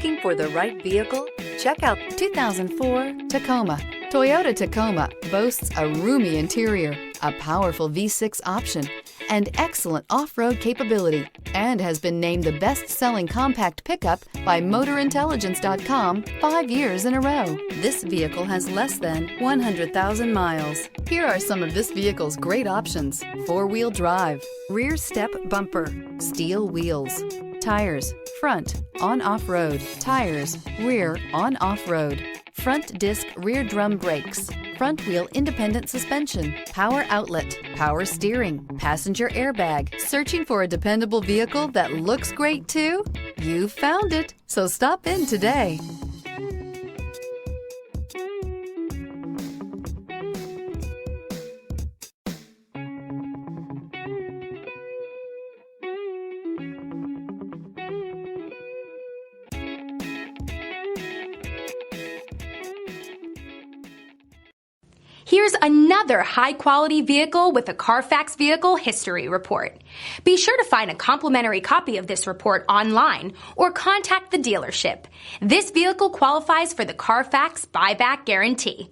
Looking for the right vehicle? Check out 2004 Tacoma. Toyota Tacoma boasts a roomy interior, a powerful V6 option, and excellent off-road capability, and has been named the best-selling compact pickup by MotorIntelligence.com 5 years in a row. This vehicle has less than 100,000 miles. Here are some of this vehicle's great options: four-wheel drive, rear step bumper, steel wheels, tires, front, on-off road, tires, rear, on-off road, front disc rear drum brakes, front wheel independent suspension, power outlet, power steering, passenger airbag. Searching for a dependable vehicle that looks great too? You found it, so stop in today. Here's another high-quality vehicle with a Carfax Vehicle History Report. Be sure to find a complimentary copy of this report online or contact the dealership. This vehicle qualifies for the Carfax Buyback Guarantee.